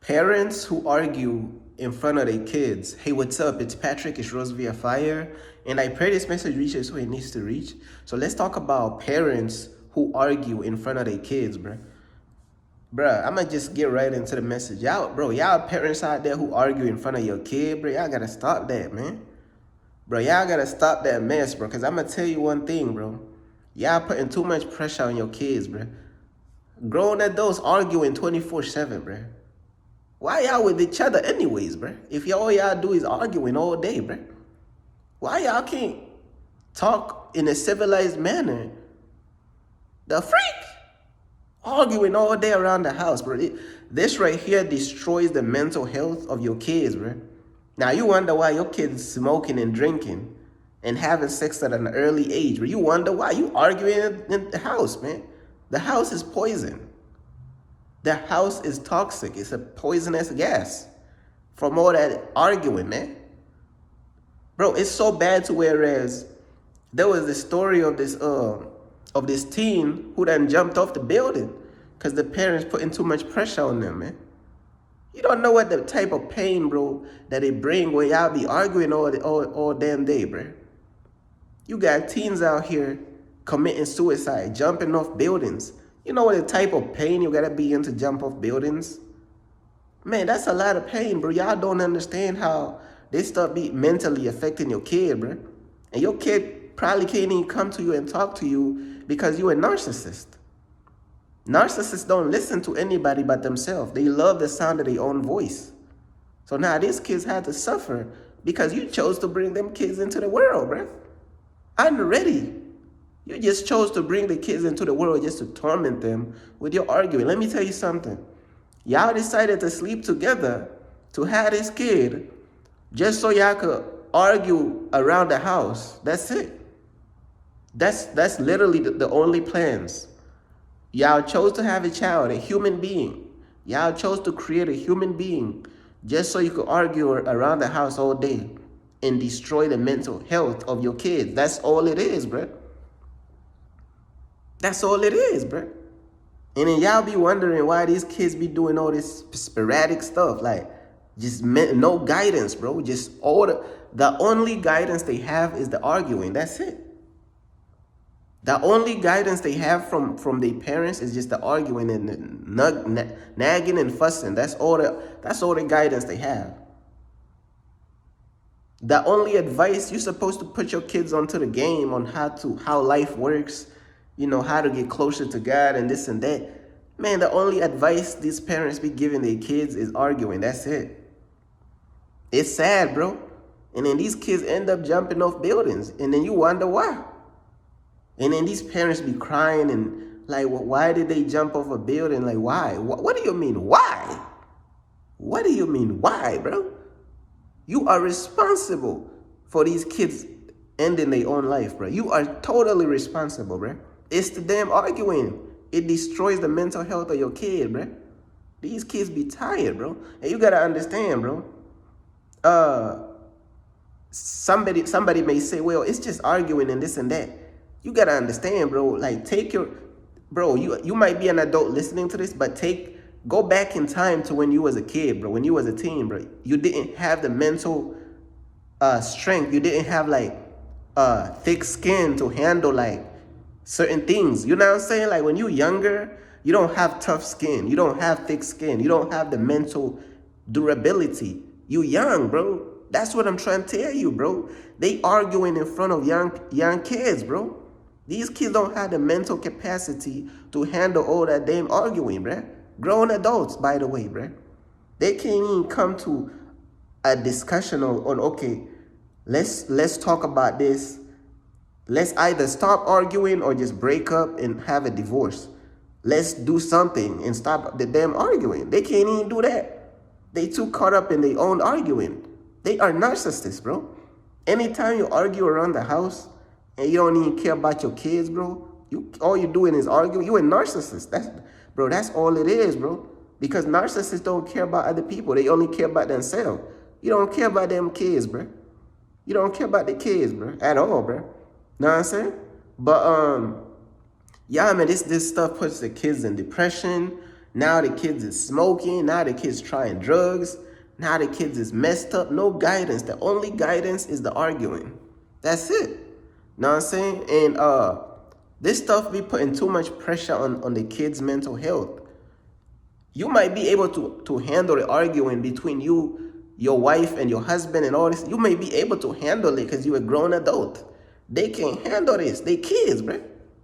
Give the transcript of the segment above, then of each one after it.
Parents who argue in front of their kids. Hey, what's up? It's Patrick. It's Rose via Fire. And I pray this message reaches who it needs to reach. So let's talk about parents who argue in front of their kids, bruh. Bruh, I'm gonna just get right into the message. Y'all parents out there who argue in front of your kid, bro, y'all gotta stop that, man. Bro, y'all gotta stop that mess, bro. Cause I'm gonna tell you one thing, bro. Y'all putting too much pressure on your kids, bro. Grown adults arguing 24/7, bro. Why y'all with each other anyways, bro? If all y'all do is arguing all day, bro. Why y'all can't talk in a civilized manner? The freak! Arguing all day around the house, bro. This right here destroys the mental health of your kids, bro. Now you wonder why your kids smoking and drinking and having sex at an early age, bro. You wonder why you arguing in the house, man. The house is poison. The house is toxic. It's a poisonous gas from all that arguing, man. Bro, it's so bad to whereas there was the story of this teen who then jumped off the building because the parents putting too much pressure on them, man. You don't know what the type of pain, bro, that they bring when y'all be arguing all damn day, bro. You got teens out here committing suicide, jumping off buildings. You know what the type of pain you gotta be in to jump off buildings? Man, that's a lot of pain, bro. Y'all don't understand how this stuff be mentally affecting your kid, bro. And your kid probably can't even come to you and talk to you because you're a narcissist. Narcissists don't listen to anybody but themselves. They love the sound of their own voice. So now these kids had to suffer because you chose to bring them kids into the world, bro. Unready. You just chose to bring the kids into the world just to torment them with your arguing. Let me tell you something. Y'all decided to sleep together to have this kid just so y'all could argue around the house. That's it. That's literally the only plans. Y'all chose to have a child, a human being. Y'all chose to create a human being just so you could argue around the house all day and destroy the mental health of your kids. That's all it is, bro. That's all it is, bro. And then y'all be wondering why these kids be doing all this sporadic stuff, like just no guidance, bro. Just all the only guidance they have is the arguing. That's it. The only guidance they have from their parents is just the arguing and the nagging and fussing. That's all the guidance they have. The only advice, you're supposed to put your kids onto the game on how life works, you know, how to get closer to God and this and that. Man, the only advice these parents be giving their kids is arguing. That's it. It's sad, bro. And then these kids end up jumping off buildings. And then you wonder why. And then these parents be crying and like, well, why did they jump off a building? Like, why? What do you mean, why? What do you mean, why, bro? You are responsible for these kids ending their own life, bro. You are totally responsible, bro. It's the damn arguing. It destroys the mental health of your kid, bro. These kids be tired, bro. And you gotta understand, bro. Somebody may say, well, it's just arguing and this and that. You gotta understand, bro. Like, you might be an adult listening to this, but go back in time to when you was a kid, bro. When you was a teen, bro. You didn't have the mental strength. You didn't have like thick skin to handle like certain things. You know what I'm saying? Like when you're younger, you don't have tough skin. You don't have thick skin. You don't have the mental durability. You young, bro. That's what I'm trying to tell you, bro. They arguing in front of young kids, bro. These kids don't have the mental capacity to handle all that damn arguing, bro. Grown adults, by the way, bro. They can't even come to a discussion on okay, let's talk about this. Let's either stop arguing or just break up and have a divorce. Let's do something and stop the damn arguing. They can't even do that. They too caught up in their own arguing. They are narcissists, bro. Anytime you argue around the house and you don't even care about your kids, bro, all you're doing is arguing. You're a narcissist. That's all it is, bro. Because narcissists don't care about other people. They only care about themselves. You don't care about them kids, bro. You don't care about the kids, bro, at all, bro. Know what I'm saying? But yeah, man, this stuff puts the kids in depression. Now the kids is smoking. Now the kids trying drugs. Now the kids is messed up. No guidance. The only guidance is the arguing. That's it. Know what I'm saying? And this stuff be putting too much pressure on the kids' mental health. You might be able to handle the arguing between you, your wife, and your husband and all this. You may be able to handle it because you're a grown adult. They can't handle this. They kids, bro.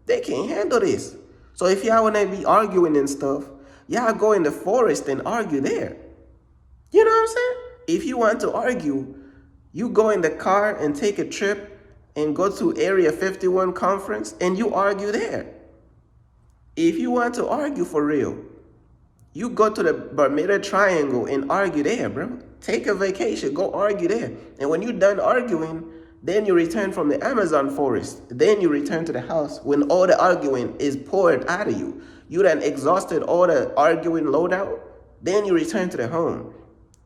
They can't handle this. So if y'all want to be arguing and stuff, y'all go in the forest and argue there. You know what I'm saying? If you want to argue, you go in the car and take a trip and go to Area 51 conference and you argue there. If you want to argue for real, you go to the Bermuda Triangle and argue there, bro. Take a vacation, go argue there. And when you're done arguing, then you return from the Amazon forest. Then you return to the house when all the arguing is poured out of you. You done exhausted all the arguing loadout. Then you return to the home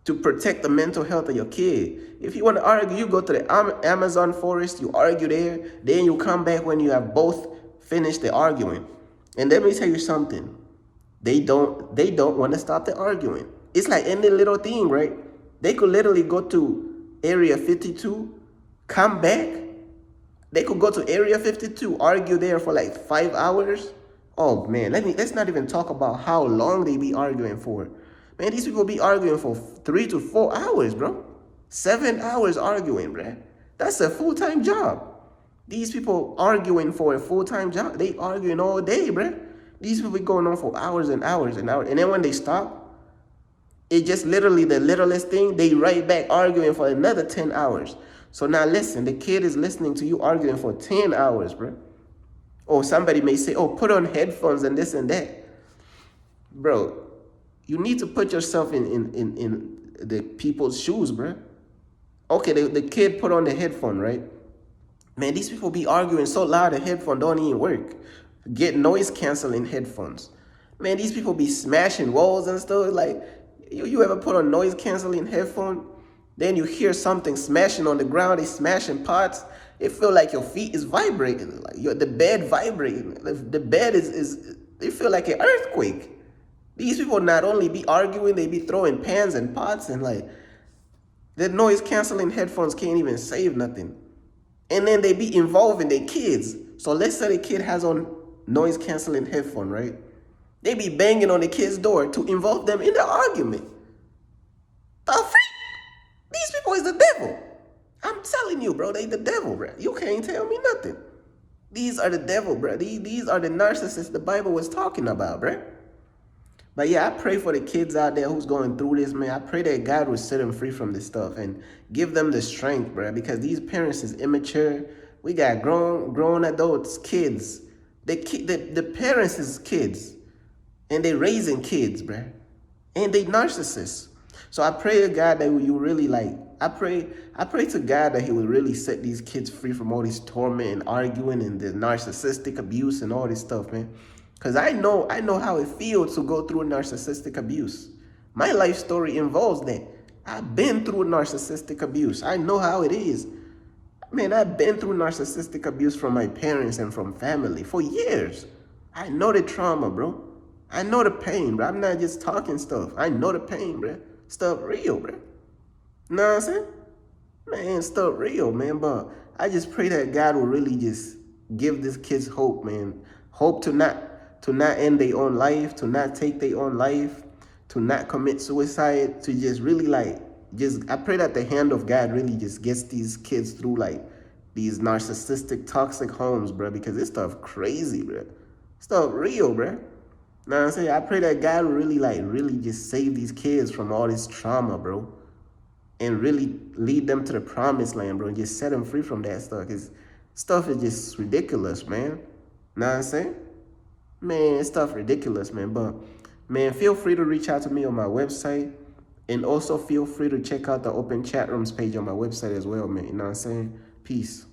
to protect the mental health of your kid. If you want to argue, you go to the Amazon forest, you argue there. Then you come back when you have both finished the arguing. And let me tell you something. They don't want to stop the arguing. It's like any little thing, right? They could literally go to Area 52, come back. They could go to Area 52, argue there for like 5 hours. Oh man, let's not even talk about how long they be arguing for. Man, these people be arguing for 3 to 4 hours, bro. 7 hours arguing, bro. That's a full-time job. These people arguing for a full-time job. They arguing all day, bro. These people be going on for hours and hours and hours. And then when they stop, it's just literally the littlest thing. They right back arguing for another 10 hours. So now listen, the kid is listening to you arguing for 10 hours, bro. Or somebody may say, oh, put on headphones and this and that. Bro, you need to put yourself in the people's shoes, bro. Okay, the kid put on the headphone, right? Man, these people be arguing so loud the headphone don't even work. Get noise canceling headphones. Man, these people be smashing walls and stuff. Like, you ever put on noise canceling headphone? Then you hear something smashing on the ground. They smashing pots. It feel like your feet is vibrating. Like the bed vibrating. The bed is they feel like an earthquake. These people not only be arguing, they be throwing pans and pots and like the noise canceling headphones can't even save nothing. And then they be involving their kids. So let's say the kid has on noise canceling headphone, right? They be banging on the kid's door to involve them in the argument. The freak? These people is the devil. I'm telling you, bro, they the devil, bro. You can't tell me nothing. These are the devil, bro. These are the narcissists the Bible was talking about, bro. But yeah, I pray for the kids out there who's going through this, man. I pray that God will set them free from this stuff and give them the strength, bro. Because these parents is immature. We got grown adults, kids. The parents is kids. And they raising kids, bro. And they narcissists. So I pray to God that you really I pray to God that he will really set these kids free from all this torment and arguing and the narcissistic abuse and all this stuff, man. Because I know how it feels to go through narcissistic abuse. My life story involves that. I've been through narcissistic abuse. I know how it is. Man, I've been through narcissistic abuse from my parents and from family for years. I know the trauma, bro. I know the pain, bro. I'm not just talking stuff. I know the pain, bro. Stuff real, bro. Know what I'm saying? Man, stuff real, man. But I just pray that God will really just give these kids hope, man. Hope to not end their own life, to not take their own life, to not commit suicide, to just really I pray that the hand of God really just gets these kids through these narcissistic, toxic homes, bro, because this stuff crazy, bro. Stuff real, bro. Know what I'm saying? I pray that God will really just save these kids from all this trauma, bro. And really lead them to the promised land, bro, and just set them free from that stuff. Because stuff is just ridiculous, man. Know what I'm saying? Man, stuff ridiculous, man. But, man, feel free to reach out to me on my website. And also feel free to check out the open chat rooms page on my website as well, man. You know what I'm saying? Peace.